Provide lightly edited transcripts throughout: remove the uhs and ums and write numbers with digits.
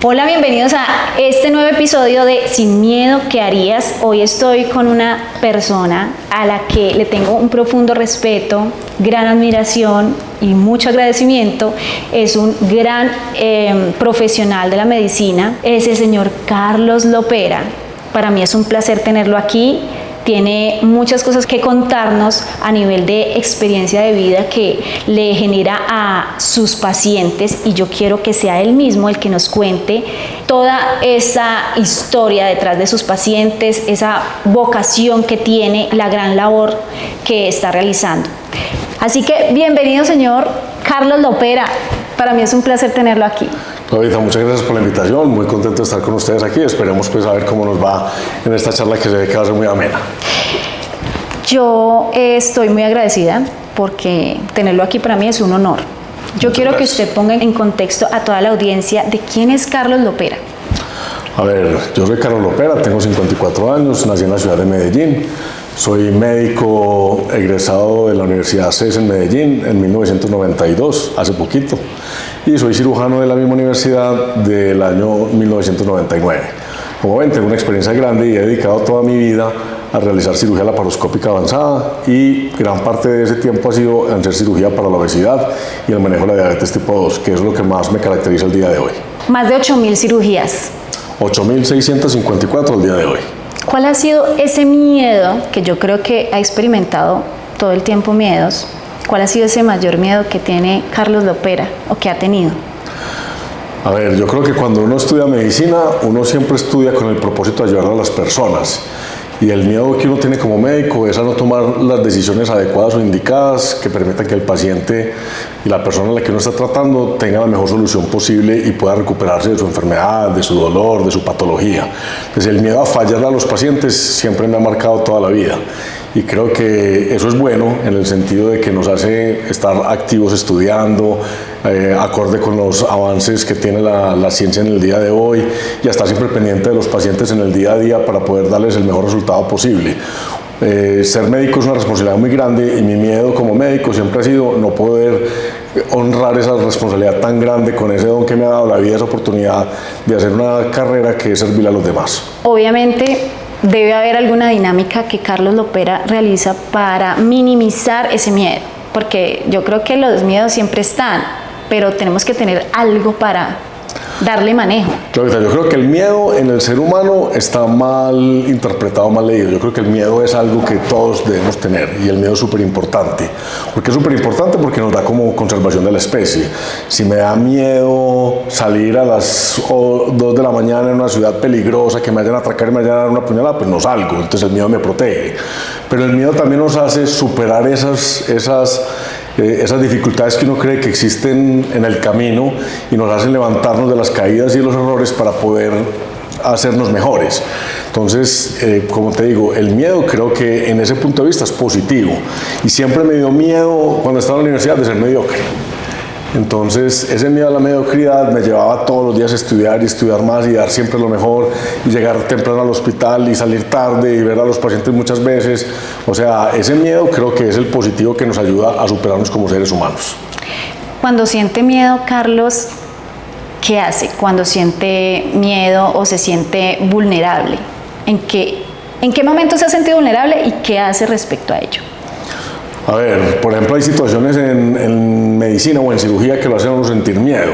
Hola, bienvenidos a este nuevo episodio de Sin Miedo, ¿qué harías? Hoy estoy con una persona a la que le tengo un profundo respeto, gran admiración y mucho agradecimiento. Es un gran profesional de la medicina, es el señor Carlos Lopera. Para mí es un placer tenerlo aquí. Tiene muchas cosas que contarnos a nivel de experiencia de vida que le genera a sus pacientes, y yo quiero que sea él mismo el que nos cuente toda esa historia detrás de sus pacientes, esa vocación que tiene, la gran labor que está realizando. Así que bienvenido, señor Carlos Lopera. Para mí es un placer tenerlo aquí. Claudita, muchas gracias por la invitación, muy contento de estar con ustedes aquí. Esperemos pues a ver cómo nos va en esta charla que se ve que va a ser muy amena. Yo estoy muy agradecida porque tenerlo aquí para mí es un honor. Yo quiero que usted ponga en contexto a toda la audiencia de quién es Carlos Lopera. A ver, yo soy Carlos Lopera, tengo 54 años, nací en la ciudad de Medellín. Soy médico egresado de la Universidad CES en Medellín en 1992, hace poquito. Y soy cirujano de la misma universidad del año 1999. Como ven, tengo una experiencia grande y he dedicado toda mi vida a realizar cirugía laparoscópica avanzada, y gran parte de ese tiempo ha sido en hacer cirugía para la obesidad y el manejo de la diabetes tipo 2, que es lo que más me caracteriza el día de hoy. Más de 8.000 cirugías. 8.654 el día de hoy. ¿Cuál ha sido ese miedo que yo creo que ha experimentado todo el tiempo miedos? ¿Cuál ha sido ese mayor miedo que tiene Carlos Lopera o que ha tenido? A ver, yo creo que cuando uno estudia medicina, uno siempre estudia con el propósito de ayudar a las personas. Y el miedo que uno tiene como médico es a no tomar las decisiones adecuadas o indicadas que permitan que el paciente y la persona a la que uno está tratando tenga la mejor solución posible y pueda recuperarse de su enfermedad, de su dolor, de su patología. Entonces el miedo a fallar a los pacientes siempre me ha marcado toda la vida. Y creo que eso es bueno en el sentido de que nos hace estar activos estudiando, acorde con los avances que tiene la ciencia en el día de hoy, y estar siempre pendiente de los pacientes en el día a día para poder darles el mejor resultado posible. Ser médico es una responsabilidad muy grande, y mi miedo como médico siempre ha sido no poder honrar esa responsabilidad tan grande con ese don que me ha dado la vida, esa oportunidad de hacer una carrera que es servir a los demás. Obviamente debe haber alguna dinámica que Carlos Lopera realiza para minimizar ese miedo, porque yo creo que los miedos siempre están, pero tenemos que tener algo para darle manejo. Claro, yo creo que el miedo en el ser humano está mal interpretado, mal leído. Yo creo que el miedo es algo que todos debemos tener, y el miedo es súper importante. ¿Por qué es súper importante? Porque nos da como conservación de la especie. Si me da miedo salir a las 2 de la mañana en una ciudad peligrosa, que me vayan a atracar y me vayan a dar una puñalada, pues no salgo. Entonces el miedo me protege. Pero el miedo también nos hace superar esas dificultades que uno cree que existen en el camino, y nos hacen levantarnos de las caídas y de los errores para poder hacernos mejores. Entonces, como te digo, el miedo creo que en ese punto de vista es positivo, y siempre me dio miedo cuando estaba en la universidad de ser mediocre. Entonces, ese miedo a la mediocridad me llevaba todos los días a estudiar y estudiar más y dar siempre lo mejor, y llegar temprano al hospital y salir tarde y ver a los pacientes muchas veces. O sea, ese miedo creo que es el positivo que nos ayuda a superarnos como seres humanos. Cuando siente miedo, Carlos, ¿qué hace? Cuando siente miedo o se siente vulnerable, ¿en qué momento se ha sentido vulnerable y qué hace respecto a ello? A ver, por ejemplo, hay situaciones en medicina o en cirugía que lo hacen a uno sentir miedo.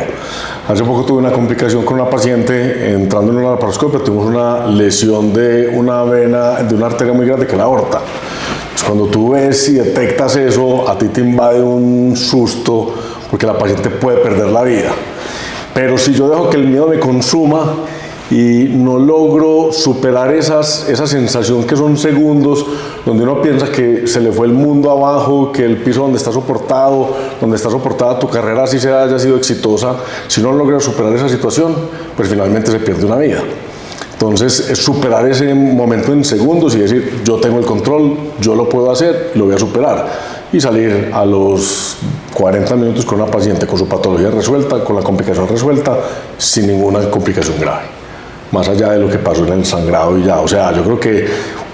Hace poco tuve una complicación con una paciente entrando en una laparoscopia. Tuvimos una lesión de una vena, de una arteria muy grande, que es la aorta. Pues cuando tú ves y detectas eso, a ti te invade un susto, porque la paciente puede perder la vida. Pero si yo dejo que el miedo me consuma y no logro superar esa sensación que son segundos, donde uno piensa que se le fue el mundo abajo, que el piso donde está soportada tu carrera, así sea, haya sido exitosa, si no logra superar esa situación, pues finalmente se pierde una vida. Entonces, es superar ese momento en segundos y decir, yo tengo el control, yo lo puedo hacer, lo voy a superar, y salir a los 40 minutos con una paciente con su patología resuelta, con la complicación resuelta, sin ninguna complicación grave, más allá de lo que pasó en el sangrado y ya. O sea, yo creo que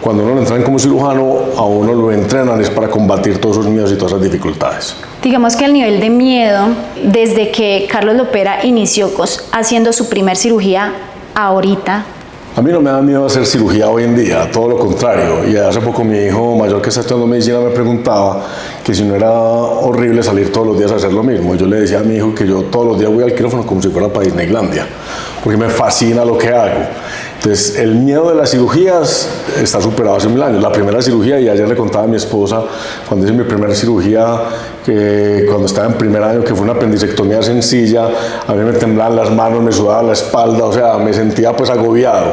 cuando uno lo entrenan como cirujano, a uno lo entrenan es para combatir todos esos miedos y todas esas dificultades. Digamos que el nivel de miedo, desde que Carlos Lopera inició haciendo su primer cirugía, ahorita. A mí no me da miedo hacer cirugía hoy en día, todo lo contrario. Y hace poco mi hijo mayor que está estudiando medicina me preguntaba que si no era horrible salir todos los días a hacer lo mismo. Yo le decía a mi hijo que yo todos los días voy al quirófano como si fuera para Disneylandia, porque me fascina lo que hago. Entonces, el miedo de las cirugías está superado hace 1000 años. La primera cirugía, y ayer le contaba a mi esposa, cuando hice mi primera cirugía, que cuando estaba en primer año, que fue una apendicectomía sencilla, a mí me temblaban las manos, me sudaba la espalda, o sea, me sentía pues agobiado.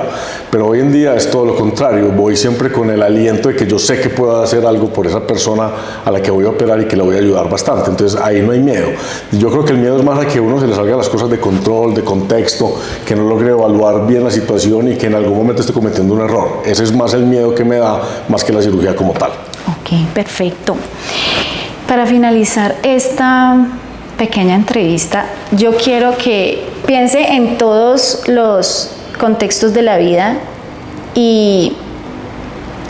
Pero hoy en día es todo lo contrario, voy siempre con el aliento de que yo sé que puedo hacer algo por esa persona a la que voy a operar y que la voy a ayudar bastante. Entonces, ahí no hay miedo. Yo creo que el miedo es más a que uno se le salga las cosas de control, de contexto, que no logre evaluar bien la situación y que en algún momento esté cometiendo un error. Ese es más el miedo que me da, más que la cirugía como tal. Ok, perfecto. Para finalizar esta pequeña entrevista, yo quiero que piense en todos los contextos de la vida y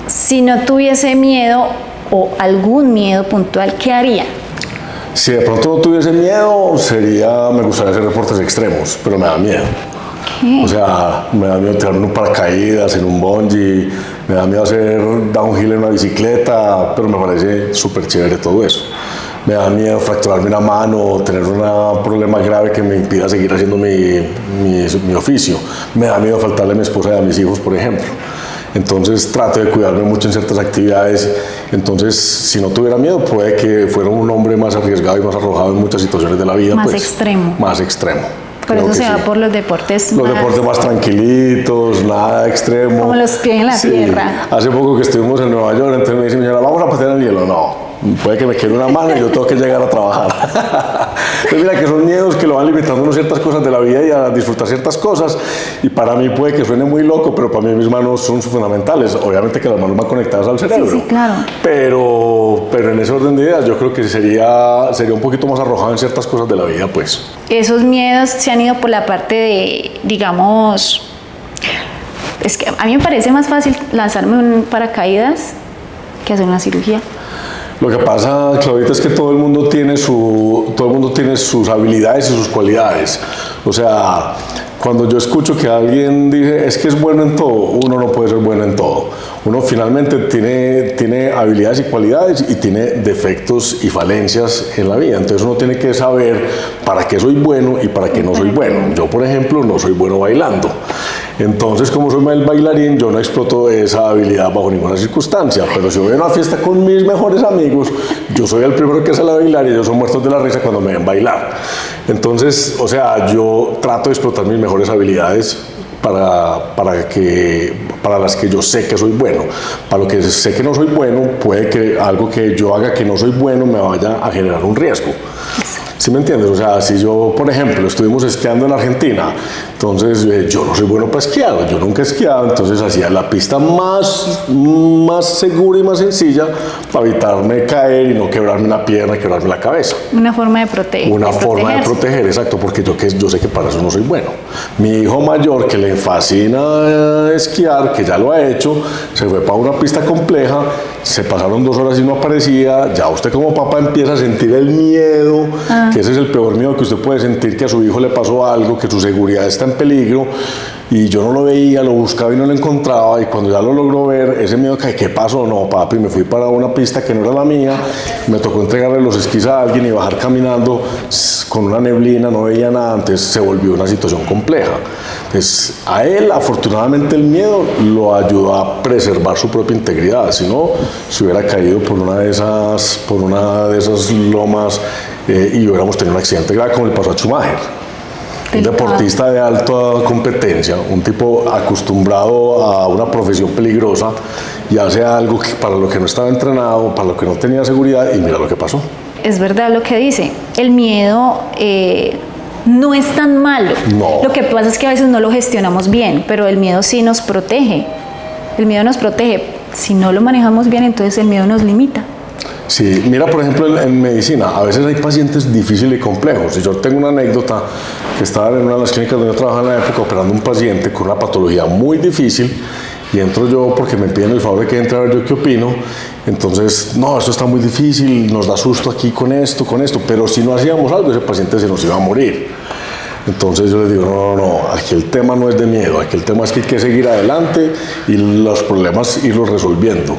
si no tuviese miedo o algún miedo puntual, ¿qué haría? Si de pronto no tuviese miedo, me gustaría hacer deportes extremos, pero me da miedo. O sea, me da miedo tirarme en un paracaídas, en un bungee, me da miedo hacer downhill en una bicicleta, pero me parece súper chévere todo eso. Me da miedo fracturarme una mano, tener un problema grave que me impida seguir haciendo mi oficio. Me da miedo faltarle a mi esposa y a mis hijos, por ejemplo. Entonces trato de cuidarme mucho en ciertas actividades. Entonces, si no tuviera miedo, puede que fuera un hombre más arriesgado y más arrojado en muchas situaciones de la vida. Más extremo. Más extremo. Por eso se va por los deportes Los deportes más tranquilitos, nada extremo. Como los pies en la tierra. Hace poco que estuvimos en Nueva York, entonces me dice mi señora, vamos a patear el hielo. No, puede que me quede una mano y yo tengo que llegar a trabajar. Entonces mira que son miedos que lo van limitando a ciertas cosas de la vida y a disfrutar ciertas cosas. Y para mí puede que suene muy loco, pero para mí mis manos son fundamentales. Obviamente que las manos van conectadas al cerebro. Sí, claro. Pero en ese orden de ideas yo creo que sería un poquito más arrojado en ciertas cosas de la vida, pues. Esos miedos se han ido por la parte de, digamos, es que a mí me parece más fácil lanzarme un paracaídas que hacer una cirugía. Lo que pasa, Claudita, es que todo el mundo tiene sus habilidades y sus cualidades. O sea, cuando yo escucho que alguien dice es que es bueno en todo, uno no puede ser bueno en todo. Uno finalmente tiene habilidades y cualidades y tiene defectos y falencias en la vida. Entonces uno tiene que saber para qué soy bueno y para qué no soy bueno. Yo, por ejemplo, no soy bueno bailando. Entonces, como soy mal bailarín, yo no exploto esa habilidad bajo ninguna circunstancia. Pero si voy a una fiesta con mis mejores amigos, yo soy el primero que sale a bailar y ellos son muertos de la risa cuando me ven bailar. Entonces, o sea, yo trato de explotar mis mejores habilidades para las que yo sé que soy bueno. Para lo que sé que no soy bueno, puede que algo que yo haga que no soy bueno me vaya a generar un riesgo. ¿Sí me entiendes? O sea, si yo, por ejemplo, estuvimos esquiando en Argentina, entonces yo no soy bueno para esquiar, yo nunca he esquiado, entonces hacía la pista más segura y más sencilla para evitarme caer y no quebrarme una pierna, quebrarme la cabeza. Una forma de proteger. Una forma de proteger, exacto, porque yo sé que para eso no soy bueno. Mi hijo mayor, que le fascina esquiar, que ya lo ha hecho, se fue para una pista compleja, se pasaron 2 horas y no aparecía, ya usted como papá empieza a sentir el miedo, que ese es el peor miedo que usted puede sentir, que a su hijo le pasó algo, que su seguridad está en peligro, y yo no lo veía, lo buscaba y no lo encontraba, y cuando ya lo logró ver, ese miedo que ¿qué pasó? No, papi, me fui para una pista que no era la mía, me tocó entregarle los esquís a alguien y bajar caminando con una neblina, no veía nada, entonces se volvió una situación compleja. Entonces, a él, afortunadamente, el miedo lo ayudó a preservar su propia integridad, si no, se hubiera caído por una de esas lomas y hubiéramos tenido un accidente grave como le pasó a Schumacher. Un deportista de alta competencia, un tipo acostumbrado a una profesión peligrosa y hace algo para lo que no estaba entrenado, para lo que no tenía seguridad y mira lo que pasó. Es verdad lo que dice, el miedo no es tan malo. No. Lo que pasa es que a veces no lo gestionamos bien, pero el miedo sí nos protege. El miedo nos protege. Si no lo manejamos bien, entonces el miedo nos limita. Sí, mira, por ejemplo, en medicina, a veces hay pacientes difíciles y complejos. Y yo tengo una anécdota que estaba en una de las clínicas donde yo trabajaba en la época operando un paciente con una patología muy difícil y entro yo porque me piden el favor de que entre a ver yo qué opino. Entonces, no, esto está muy difícil, nos da susto aquí con esto, pero si no hacíamos algo, ese paciente se nos iba a morir. Entonces yo les digo, no, aquí el tema no es de miedo, aquí el tema es que hay que seguir adelante y los problemas irlos resolviendo.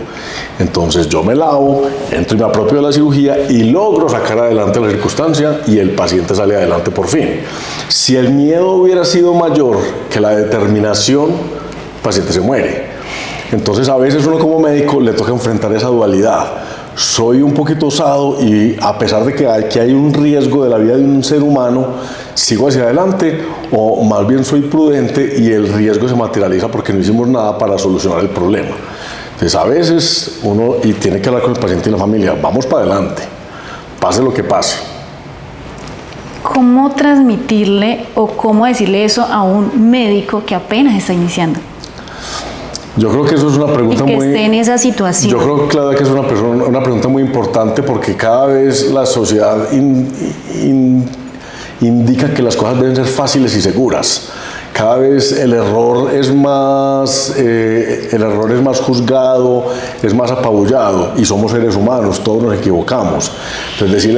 Entonces yo me lavo, entro y me apropio de la cirugía y logro sacar adelante la circunstancia y el paciente sale adelante por fin. Si el miedo hubiera sido mayor que la determinación, el paciente se muere. Entonces a veces uno como médico le toca enfrentar esa dualidad. Soy un poquito osado y a pesar de que aquí hay un riesgo de la vida de un ser humano, sigo hacia adelante, o más bien soy prudente y el riesgo se materializa porque no hicimos nada para solucionar el problema. Entonces a veces uno tiene que hablar con el paciente y la familia, vamos para adelante, pase lo que pase. ¿Cómo transmitirle o cómo decirle eso a un médico que apenas está iniciando? Yo creo que eso es una pregunta y que esté en esa situación. Yo creo, claro, que es una pregunta muy importante porque cada vez la sociedad indica que las cosas deben ser fáciles y seguras. Cada vez el error es más juzgado, es más apabullado y somos seres humanos, todos nos equivocamos. Entonces yo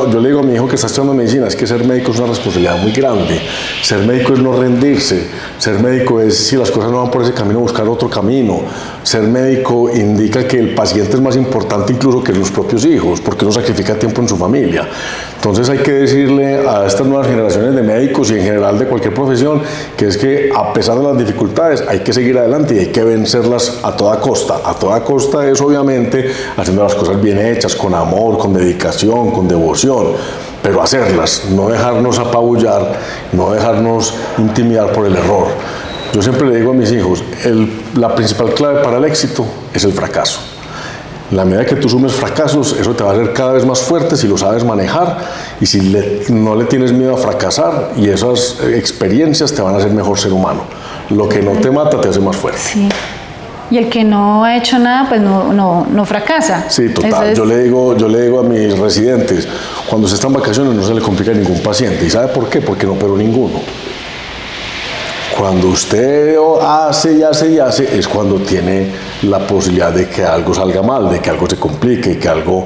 le digo a mi hijo que está estudiando medicina, es que ser médico es una responsabilidad muy grande. Ser médico es no rendirse, ser médico es, si las cosas no van por ese camino, buscar otro camino. Ser médico indica que el paciente es más importante incluso que los propios hijos, porque uno sacrifica tiempo en su familia. Entonces hay que decirle a estas nuevas generaciones de médicos y en general de cualquier profesión, que es que a pesar de las dificultades hay que seguir adelante y hay que vencerlas a toda costa. A toda costa es obviamente haciendo las cosas bien hechas, con amor, con dedicación, con devoción, pero hacerlas, no dejarnos apabullar, no dejarnos intimidar por el error. Yo siempre le digo a mis hijos, la principal clave para el éxito es el fracaso. En la medida que tú sumes fracasos, eso te va a hacer cada vez más fuerte si lo sabes manejar y si no le tienes miedo a fracasar, y esas experiencias te van a hacer mejor ser humano. Lo que no te mata te hace más fuerte. Sí. Y el que no ha hecho nada, pues no fracasa. Sí, total. Yo le digo a mis residentes, cuando se está en vacaciones no se le complica a ningún paciente. ¿Y sabe por qué? Porque no operó ninguno. Cuando usted hace, es cuando tiene la posibilidad de que algo salga mal, de que algo se complique, que algo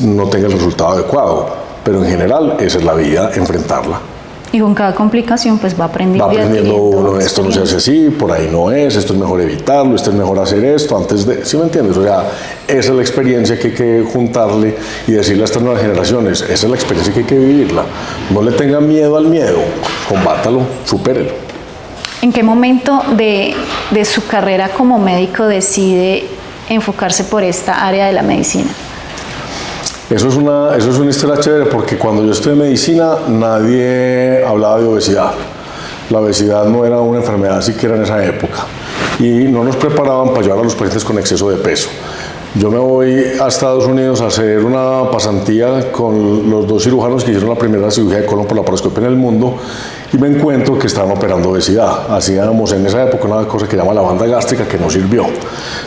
no tenga el resultado adecuado. Pero en general, esa es la vida, enfrentarla. Y con cada complicación, pues va aprendiendo. Va aprendiendo uno, esto no se hace así, por ahí no es, esto es mejor evitarlo, esto es mejor hacer esto antes de... ¿Sí me entiendes? O sea, esa es la experiencia que hay que juntarle y decirle a estas nuevas generaciones, esa es la experiencia que hay que vivirla. No le tenga miedo al miedo, combátalo, supérelo. ¿En qué momento de su carrera como médico decide enfocarse por esta área de la medicina? Eso es una historia chévere porque cuando yo estudié medicina nadie hablaba de obesidad. La obesidad no era una enfermedad siquiera en esa época y no nos preparaban para ayudar a los pacientes con exceso de peso. Yo me voy a Estados Unidos a hacer una pasantía con los dos cirujanos que hicieron la primera cirugía de colon por laparoscopia en el mundo y me encuentro que estaban operando obesidad. Hacíamos en esa época una cosa que se llama la banda gástrica que no sirvió.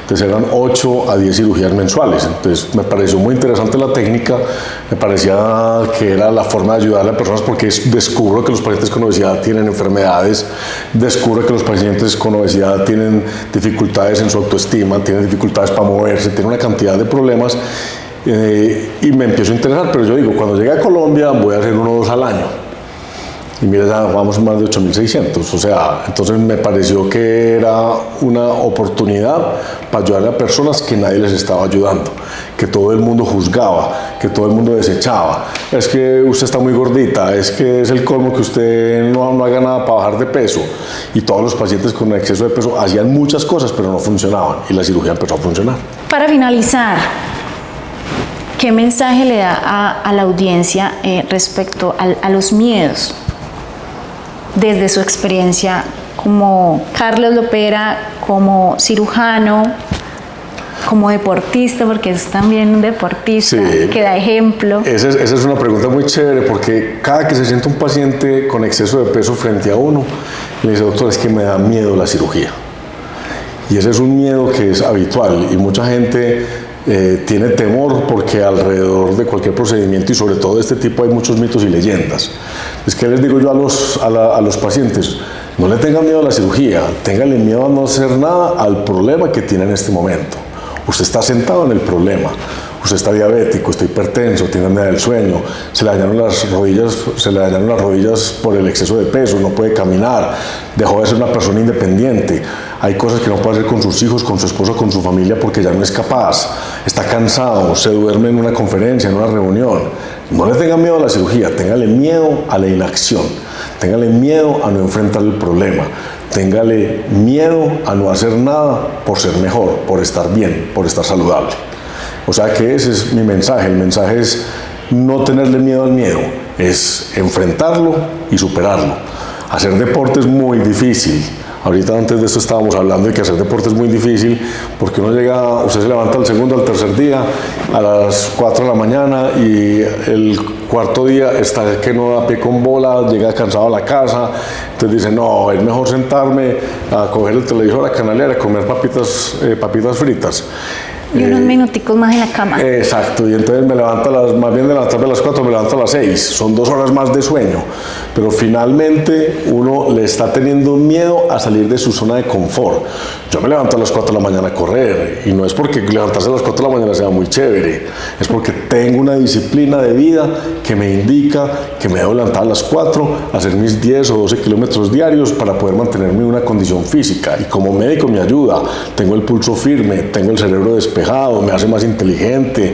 Entonces eran 8 a 10 cirugías mensuales. Entonces me pareció muy interesante la técnica, me parecía que era la forma de ayudarle a personas porque descubro que los pacientes con obesidad tienen enfermedades, descubro que los pacientes con obesidad tienen dificultades en su autoestima, tienen dificultades para moverse, tienen una cantidad de problemas y me empiezo a interesar, pero yo digo, cuando llegue a Colombia voy a hacer 1 o 2 al año. Y mira, ya vamos más de 8.600, o sea, entonces me pareció que era una oportunidad para ayudarle a personas que nadie les estaba ayudando, que todo el mundo juzgaba, que todo el mundo desechaba. Es que usted está muy gordita, es que es el colmo que usted no haga nada para bajar de peso. Y todos los pacientes con exceso de peso hacían muchas cosas, pero no funcionaban, y la cirugía empezó a funcionar. Para finalizar, ¿qué mensaje le da a la audiencia respecto a los miedos? Desde su experiencia como Carlos Lopera, como cirujano, como deportista, porque es también un deportista, sí, que da ejemplo. Esa es una pregunta muy chévere, porque cada que se siente un paciente con exceso de peso frente a uno, le dice, doctor, es que me da miedo la cirugía. Y ese es un miedo que es habitual, y mucha gente tiene temor porque alrededor de cualquier procedimiento, y sobre todo de este tipo, hay muchos mitos y leyendas. Es que les digo yo a los pacientes, no le tengan miedo a la cirugía, ténganle miedo a no hacer nada al problema que tiene en este momento. Usted está sentado en el problema. Usted está diabético, está hipertenso, tiene apnea del sueño, se le dañaron las rodillas por el exceso de peso, no puede caminar, dejó de ser una persona independiente. Hay cosas que no puede hacer con sus hijos, con su esposa, con su familia porque ya no es capaz. Está cansado, se duerme en una conferencia, en una reunión. No le tenga miedo a la cirugía, téngale miedo a la inacción, téngale miedo a no enfrentar el problema. Téngale miedo a no hacer nada por ser mejor, por estar bien, por estar saludable. O sea que ese es mi mensaje. El mensaje es no tenerle miedo al miedo, es enfrentarlo y superarlo. Hacer deporte es muy difícil. Ahorita antes de esto estábamos hablando de que hacer deporte es muy difícil porque usted se levanta al segundo, al tercer día, a las 4 de la mañana y el cuarto día está que no da pie con bola, llega cansado a la casa, entonces dice, no, es mejor sentarme a coger el televisor, a canalear, a comer papitas fritas. Y unos minuticos más en la cama. Exacto, y entonces más bien de levantarme a las 4, me levanto a las 6, son 2 horas más de sueño, pero finalmente uno le está teniendo miedo a salir de su zona de confort. Yo me levanto a las 4 de la mañana a correr, y no es porque levantarse a las 4 de la mañana sea muy chévere, es porque tengo una disciplina de vida que me indica que me debo levantar a las 4, hacer mis 10 o 12 kilómetros diarios para poder mantenerme en una condición física, y como médico me ayuda, tengo el pulso firme, tengo el cerebro despejado, me hace más inteligente,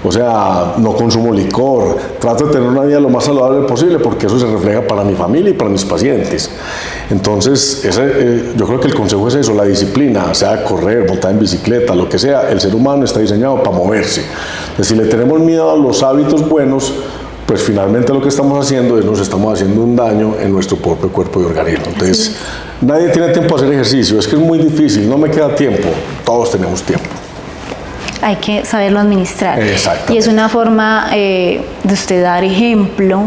o sea, no consumo licor, trato de tener una vida lo más saludable posible porque eso se refleja para mi familia y para mis pacientes. Entonces, yo creo que el consejo es eso, la disciplina, sea correr, montar en bicicleta, lo que sea, el ser humano está diseñado para moverse. Entonces, si le tenemos miedo a los hábitos buenos, pues finalmente lo que estamos haciendo es nos estamos haciendo un daño en nuestro propio cuerpo y organismo. Entonces, nadie tiene tiempo a hacer ejercicio, es que es muy difícil, no me queda tiempo, todos tenemos tiempo. Hay que saberlo administrar. Exacto. Y es una forma de usted dar ejemplo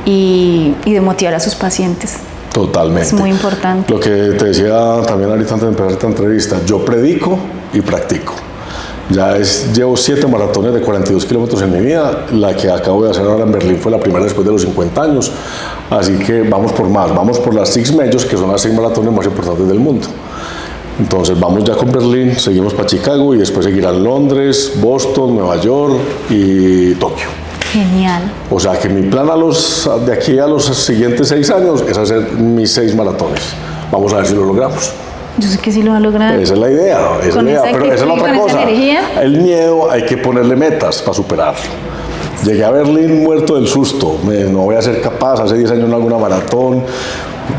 y de motivar a sus pacientes. Totalmente. Es muy importante. Lo que te decía también ahorita antes de empezar esta entrevista, yo predico y practico. Llevo 7 maratones de 42 kilómetros en mi vida. La que acabo de hacer ahora en Berlín fue la primera después de los 50 años. Así que vamos por más. Vamos por las Six Majors, que son las 6 maratones más importantes del mundo. Entonces vamos ya con Berlín, seguimos para Chicago y después seguirán Londres, Boston, Nueva York y Tokio. Genial. O sea que mi plan de aquí a los siguientes 6 años es hacer mis 6 maratones. Vamos a ver si lo logramos. Yo sé que sí lo va a lograr. Esa es la idea, pero esa es la otra cosa. El miedo hay que ponerle metas para superarlo. Llegué a Berlín muerto del susto, no voy a ser capaz, hace 10 años no hago una maratón.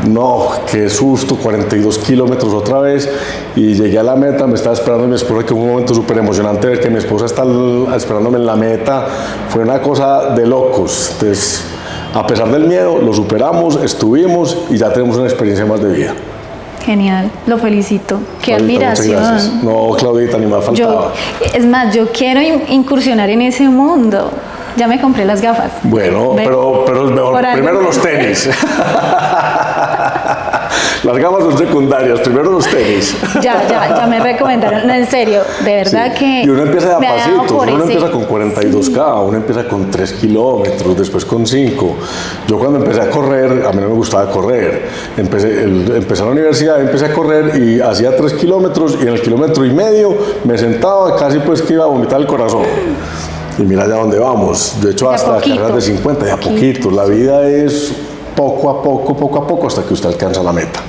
No, qué susto, 42 kilómetros otra vez, y llegué a la meta, me estaba esperando mi esposa, que fue un momento súper emocionante ver que mi esposa está esperándome en la meta, fue una cosa de locos. Entonces, a pesar del miedo, lo superamos, estuvimos y ya tenemos una experiencia más de vida. Genial, lo felicito. Qué Claudita, admiración. No, Claudita, ni más faltaba. Es más, yo quiero incursionar en ese mundo. Ya me compré las gafas. Bueno, pero es mejor. Primero los tenis. Las gafas son secundarias, primero los tenis. Ya me recomendaron. No, en serio, de verdad que. Y uno empieza de a pasitos, uno empieza con 42K, uno empieza con 3 kilómetros, después con 5. Yo cuando empecé a correr, a mí no me gustaba correr. Empecé a la universidad, empecé a correr y hacía 3 kilómetros y en el kilómetro y medio me sentaba casi pues que iba a vomitar el corazón. Y mira ya dónde vamos. De hecho, hasta carreras de 50, de a poquito. La vida es poco a poco, hasta que usted alcanza la meta.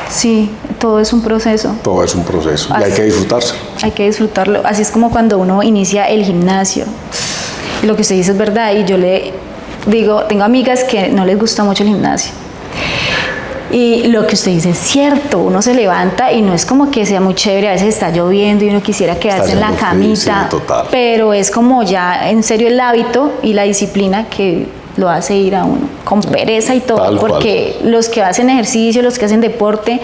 Sí, todo es un proceso. Todo es un proceso y hay que disfrutarse. Hay que disfrutarlo. Así es como cuando uno inicia el gimnasio. Lo que usted dice es verdad y yo le digo, tengo amigas que no les gusta mucho el gimnasio. Y lo que usted dice es cierto, uno se levanta y no es como que sea muy chévere, a veces está lloviendo y uno quisiera quedarse en la camita, pero es como ya en serio el hábito y la disciplina que lo hace ir a uno, con pereza y todo, porque los que hacen ejercicio, los que hacen deporte,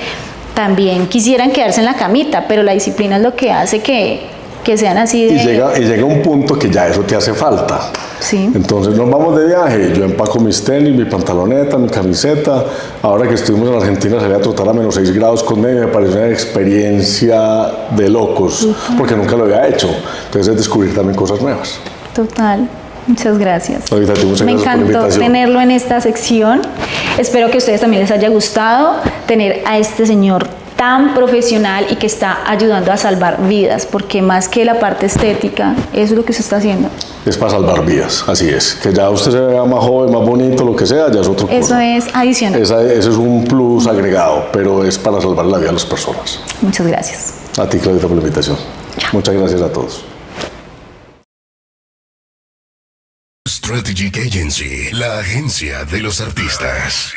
también quisieran quedarse en la camita, pero la disciplina es lo que hace que sean así de... Y llega un punto que ya eso te hace falta. Sí. Entonces nos vamos de viaje, yo empaco mis tenis, mi pantaloneta, mi camiseta. Ahora que estuvimos en Argentina salí a trotar a menos 6 grados con medio, me pareció una experiencia de locos, porque nunca lo había hecho. Entonces es descubrir también cosas nuevas. Total. Muchas gracias. Ahorita, muchas Me gracias por la encantó invitación. tenerlo en esta sección. Espero que a ustedes también les haya gustado tener a este señor tan profesional y que está ayudando a salvar vidas, porque más que la parte estética, eso es lo que se está haciendo. Es para salvar vidas, así es. Que ya usted se vea más joven, más bonito, lo que sea, ya es otro cosa. Eso es adicional. Ese es un plus agregado, pero es para salvar la vida de las personas. Muchas gracias. A ti, Claudita, por la invitación. Muchas gracias a todos. Strategic Agency, la agencia de los artistas.